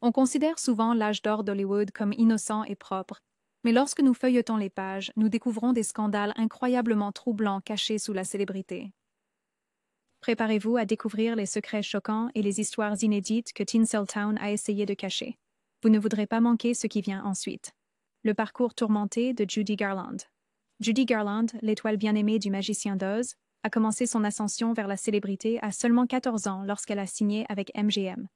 On considère souvent l'âge d'or d'Hollywood comme innocent et propre, mais lorsque nous feuilletons les pages, nous découvrons des scandales incroyablement troublants cachés sous la célébrité. Préparez-vous à découvrir les secrets choquants et les histoires inédites que Tinseltown a essayé de cacher. Vous ne voudrez pas manquer ce qui vient ensuite. Le parcours tourmenté de Judy Garland. Judy Garland, l'étoile bien-aimée du magicien d'Oz, a commencé son ascension vers la célébrité à seulement 14 ans lorsqu'elle a signé avec MGM.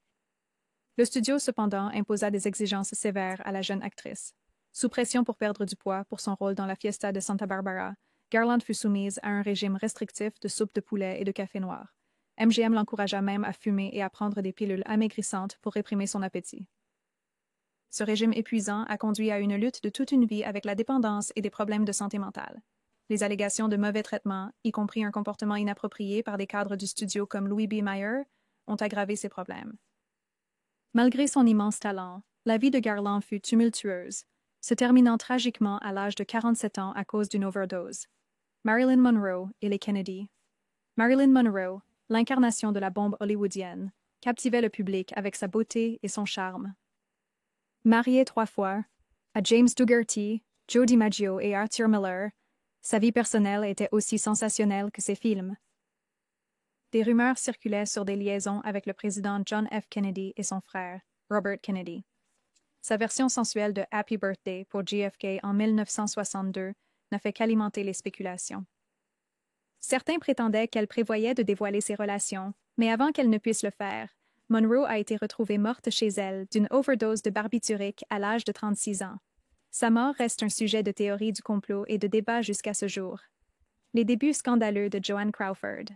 Le studio, cependant, imposa des exigences sévères à la jeune actrice. Sous pression pour perdre du poids pour son rôle dans la fiesta de Santa Barbara, Garland fut soumise à un régime restrictif de soupe de poulet et de café noir. MGM l'encouragea même à fumer et à prendre des pilules amaigrissantes pour réprimer son appétit. Ce régime épuisant a conduit à une lutte de toute une vie avec la dépendance et des problèmes de santé mentale. Les allégations de mauvais traitements, y compris un comportement inapproprié par des cadres du studio comme Louis B. Mayer, ont aggravé ces problèmes. Malgré son immense talent, la vie de Garland fut tumultueuse, se terminant tragiquement à l'âge de 47 ans à cause d'une overdose. Marilyn Monroe et les Kennedy. Marilyn Monroe, l'incarnation de la bombe hollywoodienne, captivait le public avec sa beauté et son charme. Mariée 3 fois, à James Dougherty, Joe DiMaggio et Arthur Miller, sa vie personnelle était aussi sensationnelle que ses films. Des rumeurs circulaient sur des liaisons avec le président John F. Kennedy et son frère, Robert Kennedy. Sa version sensuelle de Happy Birthday pour JFK en 1962 n'a fait qu'alimenter les spéculations. Certains prétendaient qu'elle prévoyait de dévoiler ses relations, mais avant qu'elle ne puisse le faire, Monroe a été retrouvée morte chez elle d'une overdose de barbiturique à l'âge de 36 ans. Sa mort reste un sujet de théorie du complot et de débat jusqu'à ce jour. Les débuts scandaleux de Joan Crawford.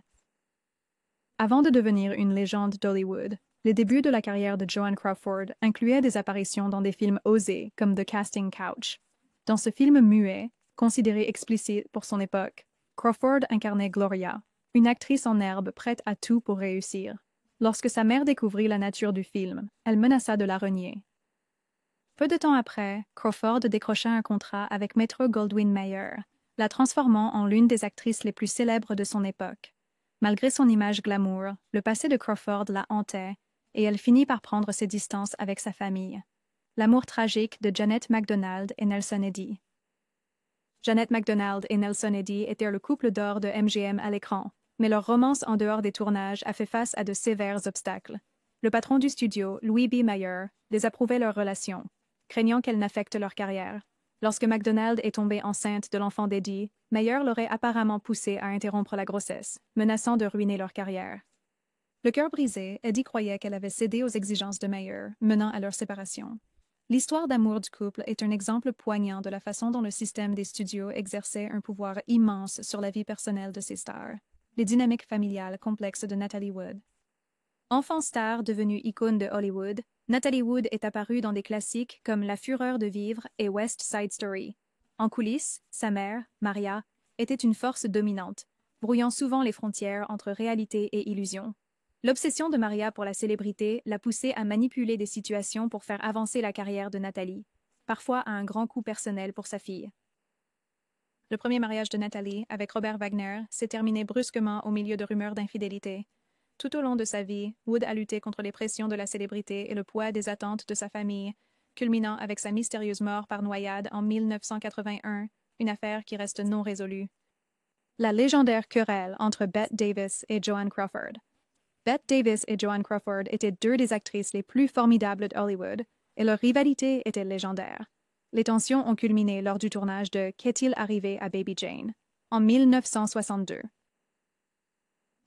Avant de devenir une légende d'Hollywood, les débuts de la carrière de Joan Crawford incluaient des apparitions dans des films osés comme The Casting Couch. Dans ce film muet, considéré explicite pour son époque, Crawford incarnait Gloria, une actrice en herbe prête à tout pour réussir. Lorsque sa mère découvrit la nature du film, elle menaça de la renier. Peu de temps après, Crawford décrocha un contrat avec Metro-Goldwyn-Mayer, la transformant en l'une des actrices les plus célèbres de son époque. Malgré son image glamour, le passé de Crawford la hantait, et elle finit par prendre ses distances avec sa famille. L'amour tragique de Janet MacDonald et Nelson Eddy. Janet MacDonald et Nelson Eddy étaient le couple d'or de MGM à l'écran, mais leur romance en dehors des tournages a fait face à de sévères obstacles. Le patron du studio, Louis B. Mayer, désapprouvait leur relation, craignant qu'elle n'affecte leur carrière. Lorsque MacDonald est tombée enceinte de l'enfant d'Eddy, Mayer l'aurait apparemment poussée à interrompre la grossesse, menaçant de ruiner leur carrière. Le cœur brisé, Eddy croyait qu'elle avait cédé aux exigences de Mayer, menant à leur séparation. L'histoire d'amour du couple est un exemple poignant de la façon dont le système des studios exerçait un pouvoir immense sur la vie personnelle de ses stars. Les dynamiques familiales complexes de Natalie Wood. Enfant star devenue icône de Hollywood, Natalie Wood est apparue dans des classiques comme La Fureur de vivre et West Side Story. En coulisses, sa mère, Maria, était une force dominante, brouillant souvent les frontières entre réalité et illusion. L'obsession de Maria pour la célébrité l'a poussée à manipuler des situations pour faire avancer la carrière de Natalie, parfois à un grand coût personnel pour sa fille. Le premier mariage de Natalie, avec Robert Wagner, s'est terminé brusquement au milieu de rumeurs d'infidélité. Tout au long de sa vie, Wood a lutté contre les pressions de la célébrité et le poids des attentes de sa famille, culminant avec sa mystérieuse mort par noyade en 1981, une affaire qui reste non résolue. La légendaire querelle entre Bette Davis et Joan Crawford. Bette Davis et Joan Crawford étaient deux des actrices les plus formidables d'Hollywood, et leur rivalité était légendaire. Les tensions ont culminé lors du tournage de Qu'est-il arrivé à Baby Jane, en 1962.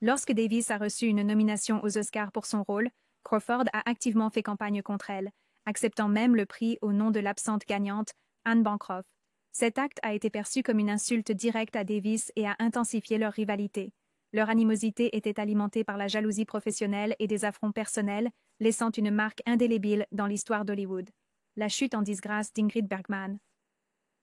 Lorsque Davis a reçu une nomination aux Oscars pour son rôle, Crawford a activement fait campagne contre elle, acceptant même le prix au nom de l'absente gagnante, Anne Bancroft. Cet acte a été perçu comme une insulte directe à Davis et a intensifié leur rivalité. Leur animosité était alimentée par la jalousie professionnelle et des affronts personnels, laissant une marque indélébile dans l'histoire d'Hollywood. La chute en disgrâce d'Ingrid Bergman.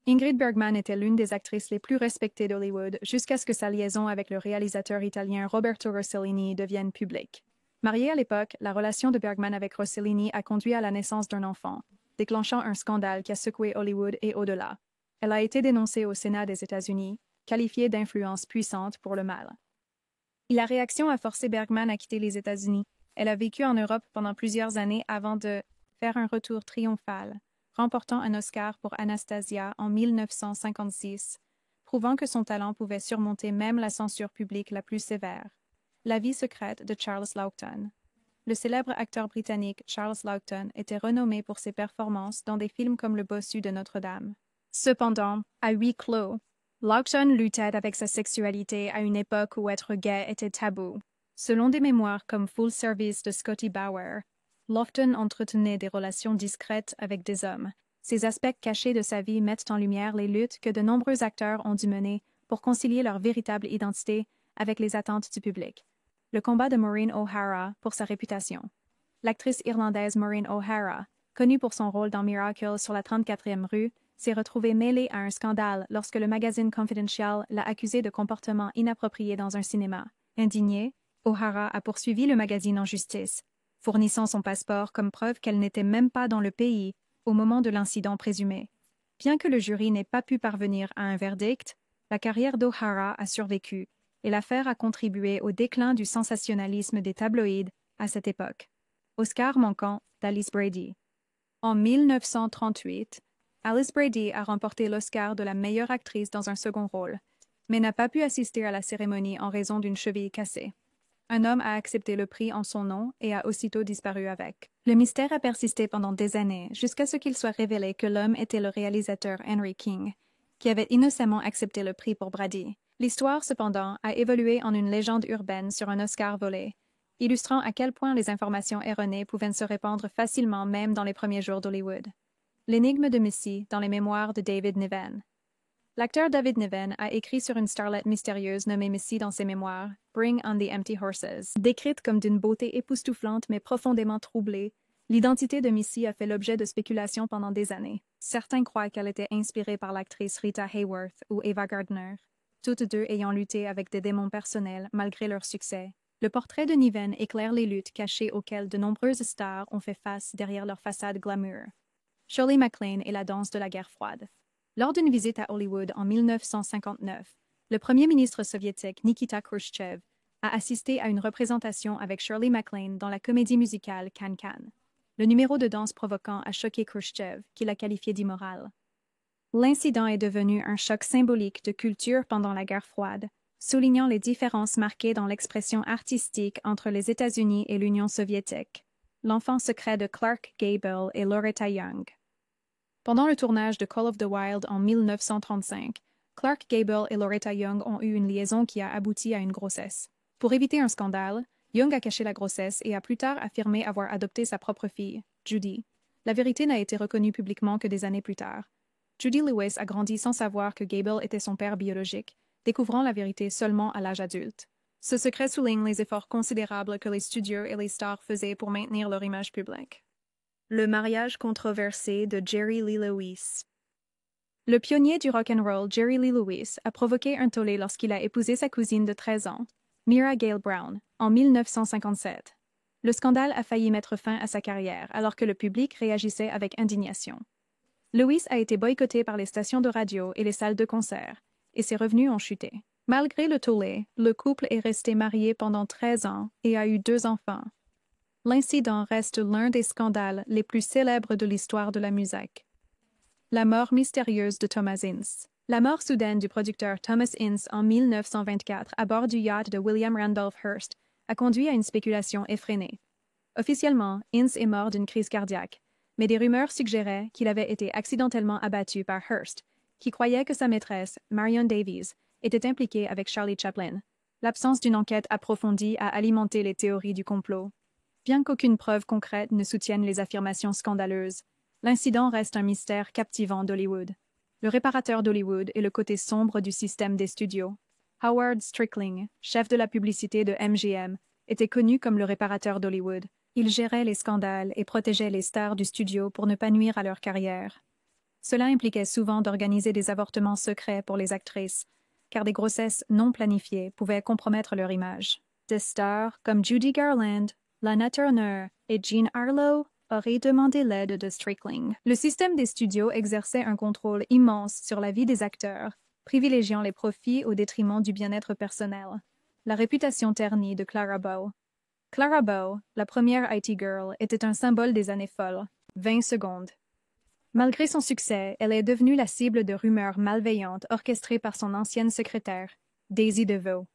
Ingrid Bergman était l'une des actrices les plus respectées d'Hollywood jusqu'à ce que sa liaison avec le réalisateur italien Roberto Rossellini devienne publique. Mariée à l'époque, la relation de Bergman avec Rossellini a conduit à la naissance d'un enfant, déclenchant un scandale qui a secoué Hollywood et au-delà. Elle a été dénoncée au Sénat des États-Unis, qualifiée d'influence puissante pour le mal. La réaction a forcé Bergman à quitter les États-Unis. Elle a vécu en Europe pendant plusieurs années avant de faire un retour triomphal, remportant un Oscar pour Anastasia en 1956, prouvant que son talent pouvait surmonter même la censure publique la plus sévère. La vie secrète de Charles Laughton. Le célèbre acteur britannique Charles Laughton était renommé pour ses performances dans des films comme Le Bossu de Notre-Dame. Cependant, à huis clos, Laughton luttait avec sa sexualité à une époque où être gay était tabou. Selon des mémoires comme Full Service de Scotty Bauer, Laughton entretenait des relations discrètes avec des hommes. Ces aspects cachés de sa vie mettent en lumière les luttes que de nombreux acteurs ont dû mener pour concilier leur véritable identité avec les attentes du public. Le combat de Maureen O'Hara pour sa réputation. L'actrice irlandaise Maureen O'Hara, connue pour son rôle dans Miracle sur la 34e rue, s'est retrouvée mêlée à un scandale lorsque le magazine Confidential l'a accusée de comportement inapproprié dans un cinéma. Indignée, O'Hara a poursuivi le magazine en justice, fournissant son passeport comme preuve qu'elle n'était même pas dans le pays au moment de l'incident présumé. Bien que le jury n'ait pas pu parvenir à un verdict, la carrière d'O'Hara a survécu et l'affaire a contribué au déclin du sensationnalisme des tabloïds à cette époque. Oscar manquant d'Alice Brady. En 1938, Alice Brady a remporté l'Oscar de la meilleure actrice dans un second rôle, mais n'a pas pu assister à la cérémonie en raison d'une cheville cassée. Un homme a accepté le prix en son nom et a aussitôt disparu avec. Le mystère a persisté pendant des années, jusqu'à ce qu'il soit révélé que l'homme était le réalisateur Henry King, qui avait innocemment accepté le prix pour Brady. L'histoire, cependant, a évolué en une légende urbaine sur un Oscar volé, illustrant à quel point les informations erronées pouvaient se répandre facilement même dans les premiers jours d'Hollywood. L'énigme de Missy dans les mémoires de David Niven. L'acteur David Niven a écrit sur une starlette mystérieuse nommée Missy dans ses mémoires, Bring on the Empty Horses. Décrite comme d'une beauté époustouflante mais profondément troublée, l'identité de Missy a fait l'objet de spéculations pendant des années. Certains croient qu'elle était inspirée par l'actrice Rita Hayworth ou Ava Gardner, toutes deux ayant lutté avec des démons personnels malgré leur succès. Le portrait de Niven éclaire les luttes cachées auxquelles de nombreuses stars ont fait face derrière leur façade glamour. Shirley MacLaine et la danse de la guerre froide. Lors d'une visite à Hollywood en 1959, le premier ministre soviétique Nikita Khrouchtchev a assisté à une représentation avec Shirley MacLaine dans la comédie musicale Can-Can. Le numéro de danse provoquant a choqué Khrouchtchev, qui l'a qualifié d'immoral. L'incident est devenu un choc symbolique de culture pendant la guerre froide, soulignant les différences marquées dans l'expression artistique entre les États-Unis et l'Union soviétique. L'enfant secret de Clark Gable et Loretta Young. Pendant le tournage de Call of the Wild en 1935, Clark Gable et Loretta Young ont eu une liaison qui a abouti à une grossesse. Pour éviter un scandale, Young a caché la grossesse et a plus tard affirmé avoir adopté sa propre fille, Judy. La vérité n'a été reconnue publiquement que des années plus tard. Judy Lewis a grandi sans savoir que Gable était son père biologique, découvrant la vérité seulement à l'âge adulte. Ce secret souligne les efforts considérables que les studios et les stars faisaient pour maintenir leur image publique. Le mariage controversé de Jerry Lee Lewis. Le pionnier du rock'n'roll Jerry Lee Lewis a provoqué un tollé lorsqu'il a épousé sa cousine de 13 ans, Mira Gale Brown, en 1957. Le scandale a failli mettre fin à sa carrière alors que le public réagissait avec indignation. Lewis a été boycotté par les stations de radio et les salles de concert, et ses revenus ont chuté. Malgré le tollé, le couple est resté marié pendant 13 ans et a eu 2 enfants. L'incident reste l'un des scandales les plus célèbres de l'histoire de la musique. La mort mystérieuse de Thomas Ince. La mort soudaine du producteur Thomas Ince en 1924 à bord du yacht de William Randolph Hearst a conduit à une spéculation effrénée. Officiellement, Ince est mort d'une crise cardiaque, mais des rumeurs suggéraient qu'il avait été accidentellement abattu par Hearst, qui croyait que sa maîtresse, Marion Davies, était impliquée avec Charlie Chaplin. L'absence d'une enquête approfondie a alimenté les théories du complot. Bien qu'aucune preuve concrète ne soutienne les affirmations scandaleuses, l'incident reste un mystère captivant d'Hollywood. Le réparateur d'Hollywood est le côté sombre du système des studios. Howard Strickling, chef de la publicité de MGM, était connu comme le réparateur d'Hollywood. Il gérait les scandales et protégeait les stars du studio pour ne pas nuire à leur carrière. Cela impliquait souvent d'organiser des avortements secrets pour les actrices, car des grossesses non planifiées pouvaient compromettre leur image. Des stars comme Judy Garland, Lana Turner et Jean Harlow auraient demandé l'aide de Strickling. Le système des studios exerçait un contrôle immense sur la vie des acteurs, privilégiant les profits au détriment du bien-être personnel. La réputation ternie de Clara Bow. Clara Bow, la première IT Girl, était un symbole des années folles. 20 secondes. Malgré son succès, elle est devenue la cible de rumeurs malveillantes orchestrées par son ancienne secrétaire, Daisy DeVoe.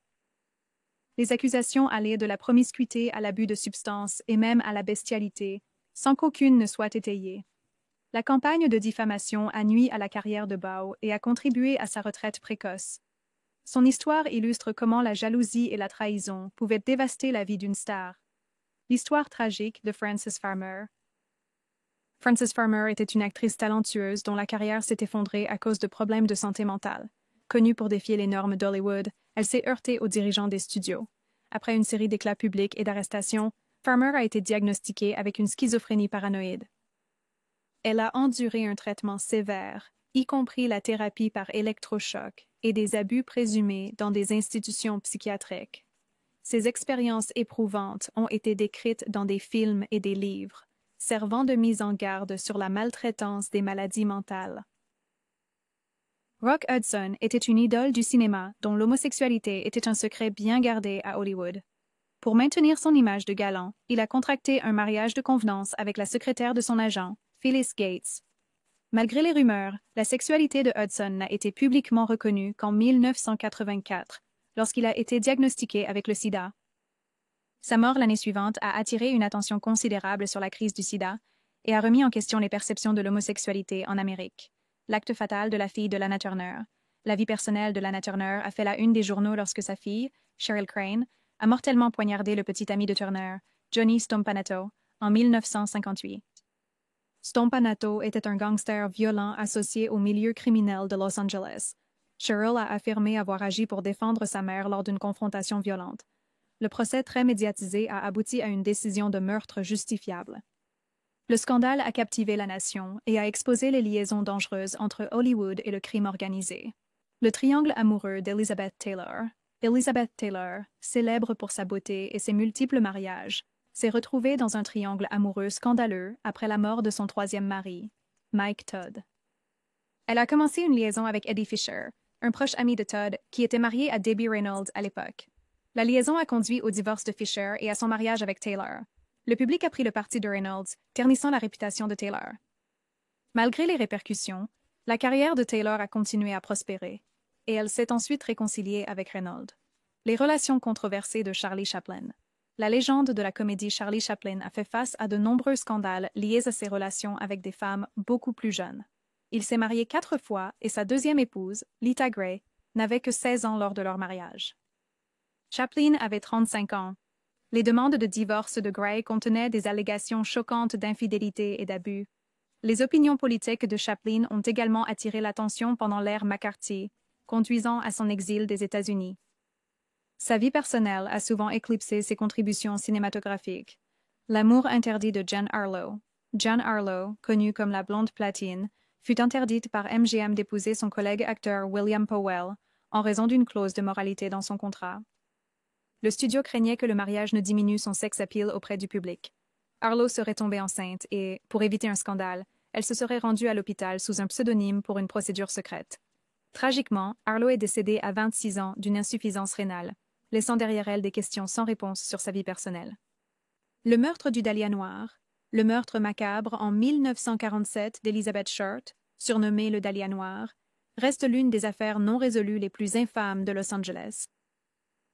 Les accusations allaient de la promiscuité à l'abus de substances et même à la bestialité, sans qu'aucune ne soit étayée. La campagne de diffamation a nui à la carrière de Bowe et a contribué à sa retraite précoce. Son histoire illustre comment la jalousie et la trahison pouvaient dévaster la vie d'une star. L'histoire tragique de Frances Farmer. Frances Farmer était une actrice talentueuse dont la carrière s'est effondrée à cause de problèmes de santé mentale. Connue pour défier les normes d'Hollywood, elle s'est heurtée aux dirigeants des studios. Après une série d'éclats publics et d'arrestations, Farmer a été diagnostiquée avec une schizophrénie paranoïde. Elle a enduré un traitement sévère, y compris la thérapie par électrochoc et des abus présumés dans des institutions psychiatriques. Ces expériences éprouvantes ont été décrites dans des films et des livres, servant de mise en garde sur la maltraitance des maladies mentales. Rock Hudson était une idole du cinéma dont l'homosexualité était un secret bien gardé à Hollywood. Pour maintenir son image de galant, il a contracté un mariage de convenance avec la secrétaire de son agent, Phyllis Gates. Malgré les rumeurs, la sexualité de Hudson n'a été publiquement reconnue qu'en 1984, lorsqu'il a été diagnostiqué avec le sida. Sa mort l'année suivante a attiré une attention considérable sur la crise du sida et a remis en question les perceptions de l'homosexualité en Amérique. L'acte fatal de la fille de Lana Turner. La vie personnelle de Lana Turner a fait la une des journaux lorsque sa fille, Cheryl Crane, a mortellement poignardé le petit ami de Turner, Johnny Stompanato, en 1958. Stompanato était un gangster violent associé au milieu criminel de Los Angeles. Cheryl a affirmé avoir agi pour défendre sa mère lors d'une confrontation violente. Le procès très médiatisé a abouti à une décision de meurtre justifiable. Le scandale a captivé la nation et a exposé les liaisons dangereuses entre Hollywood et le crime organisé. Le triangle amoureux d'Elizabeth Taylor. Elizabeth Taylor, célèbre pour sa beauté et ses multiples mariages, s'est retrouvée dans un triangle amoureux scandaleux après la mort de son troisième mari, Mike Todd. Elle a commencé une liaison avec Eddie Fisher, un proche ami de Todd qui était marié à Debbie Reynolds à l'époque. La liaison a conduit au divorce de Fisher et à son mariage avec Taylor. Le public a pris le parti de Reynolds, ternissant la réputation de Taylor. Malgré les répercussions, la carrière de Taylor a continué à prospérer, et elle s'est ensuite réconciliée avec Reynolds. Les relations controversées de Charlie Chaplin. La légende de la comédie Charlie Chaplin a fait face à de nombreux scandales liés à ses relations avec des femmes beaucoup plus jeunes. Il s'est marié 4 fois et sa deuxième épouse, Lita Grey, n'avait que 16 ans lors de leur mariage. Chaplin avait 35 ans. Les demandes de divorce de Grey contenaient des allégations choquantes d'infidélité et d'abus. Les opinions politiques de Chaplin ont également attiré l'attention pendant l'ère McCarthy, conduisant à son exil des États-Unis. Sa vie personnelle a souvent éclipsé ses contributions cinématographiques. L'amour interdit de Jean Harlow. Jean Harlow, connue comme la blonde platine, fut interdite par MGM d'épouser son collègue acteur William Powell en raison d'une clause de moralité dans son contrat. Le studio craignait que le mariage ne diminue son sex appeal auprès du public. Harlow serait tombée enceinte et, pour éviter un scandale, elle se serait rendue à l'hôpital sous un pseudonyme pour une procédure secrète. Tragiquement, Harlow est décédée à 26 ans d'une insuffisance rénale, laissant derrière elle des questions sans réponse sur sa vie personnelle. Le meurtre du Dahlia noir, le meurtre macabre en 1947 d'Elizabeth Short, surnommée le Dahlia noir, reste l'une des affaires non résolues les plus infâmes de Los Angeles.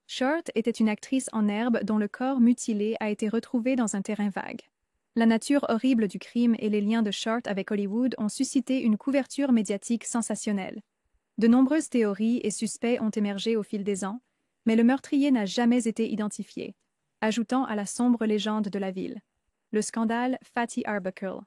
Short était une actrice en herbe dont le corps mutilé a été retrouvé dans un terrain vague. La nature horrible du crime et les liens de Short avec Hollywood ont suscité une couverture médiatique sensationnelle. De nombreuses théories et suspects ont émergé au fil des ans, mais le meurtrier n'a jamais été identifié, ajoutant à la sombre légende de la ville. Le scandale Fatty Arbuckle.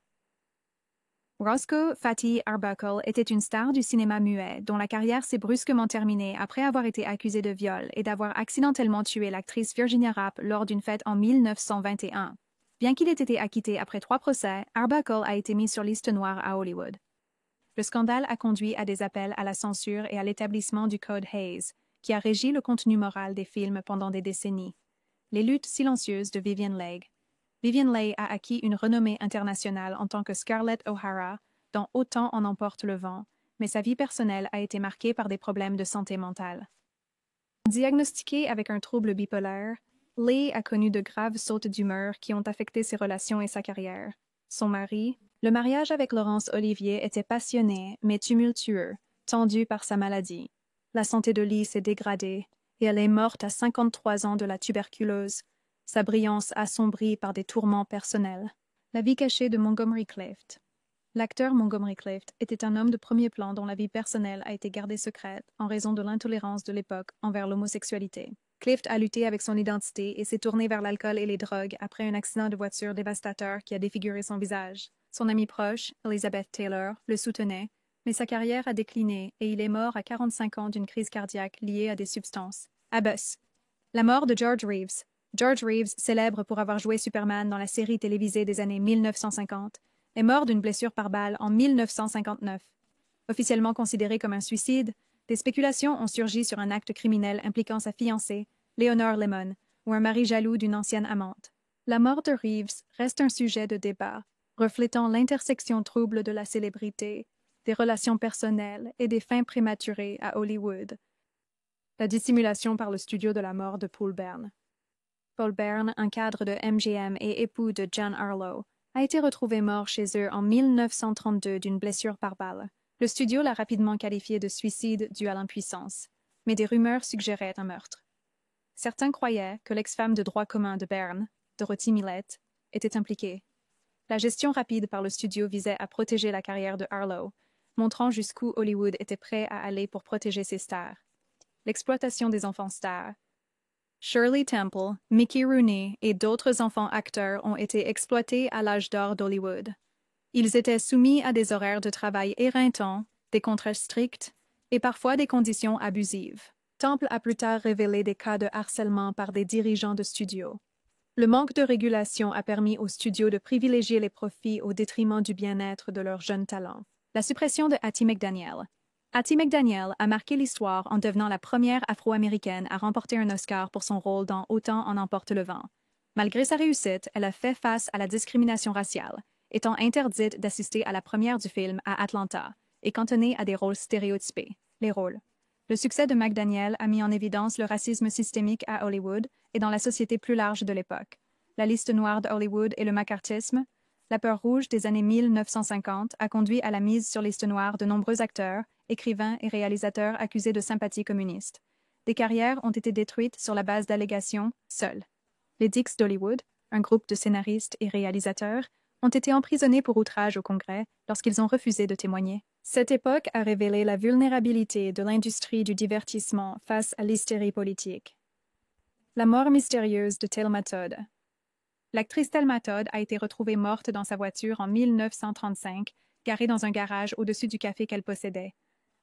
Roscoe Fatty Arbuckle était une star du cinéma muet dont la carrière s'est brusquement terminée après avoir été accusé de viol et d'avoir accidentellement tué l'actrice Virginia Rappe lors d'une fête en 1921. Bien qu'il ait été acquitté après 3 procès, Arbuckle a été mis sur liste noire à Hollywood. Le scandale a conduit à des appels à la censure et à l'établissement du Code Hayes, qui a régi le contenu moral des films pendant des décennies. Les luttes silencieuses de Vivien Leigh. Vivien Leigh a acquis une renommée internationale en tant que Scarlett O'Hara, dont Autant en emporte le vent, mais sa vie personnelle a été marquée par des problèmes de santé mentale. Diagnostiquée avec un trouble bipolaire, Leigh a connu de graves sautes d'humeur qui ont affecté ses relations et sa carrière. Son mari, Le mariage avec Laurence Olivier était passionné, mais tumultueux, tendu par sa maladie. La santé de Lee s'est dégradée, et elle est morte à 53 ans de la tuberculose, sa brillance assombrie par des tourments personnels. La vie cachée de Montgomery Clift. L'acteur Montgomery Clift était un homme de premier plan dont la vie personnelle a été gardée secrète en raison de l'intolérance de l'époque envers l'homosexualité. Clift a lutté avec son identité et s'est tourné vers l'alcool et les drogues après un accident de voiture dévastateur qui a défiguré son visage. Son amie proche, Elizabeth Taylor, le soutenait, mais sa carrière a décliné et il est mort à 45 ans d'une crise cardiaque liée à des substances. Abbas. La mort de George Reeves. George Reeves, célèbre pour avoir joué Superman dans la série télévisée des années 1950, est mort d'une blessure par balle en 1959. Officiellement considéré comme un suicide, des spéculations ont surgi sur un acte criminel impliquant sa fiancée, Leonore Lemon, ou un mari jaloux d'une ancienne amante. La mort de Reeves reste un sujet de débat, reflétant l'intersection trouble de la célébrité, des relations personnelles et des fins prématurées à Hollywood. La dissimulation par le studio de la mort de Paul Bern. Paul Bern, un cadre de MGM et époux de John Arlo, a été retrouvé mort chez eux en 1932 d'une blessure par balle. Le studio l'a rapidement qualifié de suicide dû à l'impuissance, mais des rumeurs suggéraient un meurtre. Certains croyaient que l'ex-femme de droit commun de Bern, Dorothy Millette, était impliquée. La gestion rapide par le studio visait à protéger la carrière de Arlo, montrant jusqu'où Hollywood était prêt à aller pour protéger ses stars. L'exploitation des enfants stars. Shirley Temple, Mickey Rooney et d'autres enfants acteurs ont été exploités à l'âge d'or d'Hollywood. Ils étaient soumis à des horaires de travail éreintants, des contrats stricts et parfois des conditions abusives. Temple a plus tard révélé des cas de harcèlement par des dirigeants de studios. Le manque de régulation a permis aux studios de privilégier les profits au détriment du bien-être de leurs jeunes talents. La suppression de Hattie McDaniel. Hattie McDaniel a marqué l'histoire en devenant la première afro-américaine à remporter un Oscar pour son rôle dans Autant en emporte le vent. Malgré sa réussite, elle a fait face à la discrimination raciale, étant interdite d'assister à la première du film à Atlanta et cantonnée à des rôles stéréotypés. Les rôles. Le succès de McDaniel a mis en évidence le racisme systémique à Hollywood et dans la société plus large de l'époque. La liste noire de Hollywood et le macartisme, la peur rouge des années 1950 a conduit à la mise sur liste noire de nombreux acteurs, écrivains et réalisateurs accusés de sympathie communiste. Des carrières ont été détruites sur la base d'allégations seules. Les Dicks d'Hollywood, un groupe de scénaristes et réalisateurs, ont été emprisonnés pour outrage au Congrès lorsqu'ils ont refusé de témoigner. Cette époque a révélé la vulnérabilité de l'industrie du divertissement face à l'hystérie politique. La mort mystérieuse de Thelma Todd. L'actrice Thelma Todd a été retrouvée morte dans sa voiture en 1935, garée dans un garage au-dessus du café qu'elle possédait.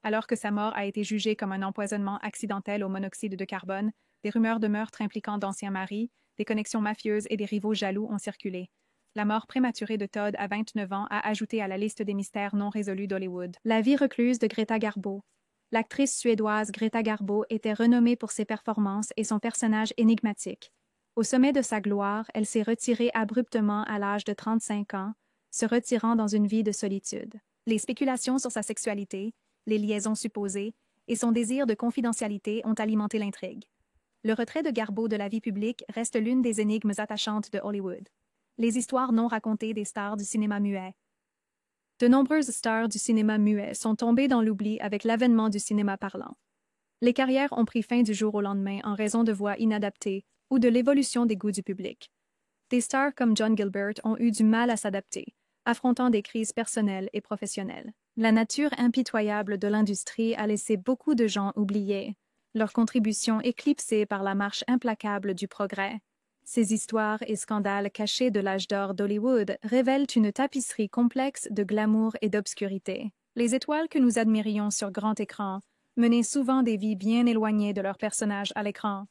Alors que sa mort a été jugée comme un empoisonnement accidentel au monoxyde de carbone, des rumeurs de meurtre impliquant d'anciens maris, des connexions mafieuses et des rivaux jaloux ont circulé. La mort prématurée de Todd à 29 ans a ajouté à la liste des mystères non résolus d'Hollywood. La vie recluse de Greta Garbo. L'actrice suédoise Greta Garbo était renommée pour ses performances et son personnage énigmatique. Au sommet de sa gloire, elle s'est retirée abruptement à l'âge de 35 ans, se retirant dans une vie de solitude. Les spéculations sur sa sexualité, les liaisons supposées et son désir de confidentialité ont alimenté l'intrigue. Le retrait de Garbo de la vie publique reste l'une des énigmes attachantes de Hollywood. Les histoires non racontées des stars du cinéma muet. De nombreuses stars du cinéma muet sont tombées dans l'oubli avec l'avènement du cinéma parlant. Les carrières ont pris fin du jour au lendemain en raison de voix inadaptées ou de l'évolution des goûts du public. Des stars comme John Gilbert ont eu du mal à s'adapter, affrontant des crises personnelles et professionnelles. La nature impitoyable de l'industrie a laissé beaucoup de gens oubliés, leur contribution éclipsée par la marche implacable du progrès. Ces histoires et scandales cachés de l'âge d'or d'Hollywood révèlent une tapisserie complexe de glamour et d'obscurité. Les étoiles que nous admirions sur grand écran menaient souvent des vies bien éloignées de leurs personnages à l'écran,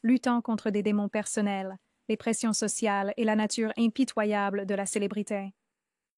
luttant contre des démons personnels, les pressions sociales et la nature impitoyable de la célébrité.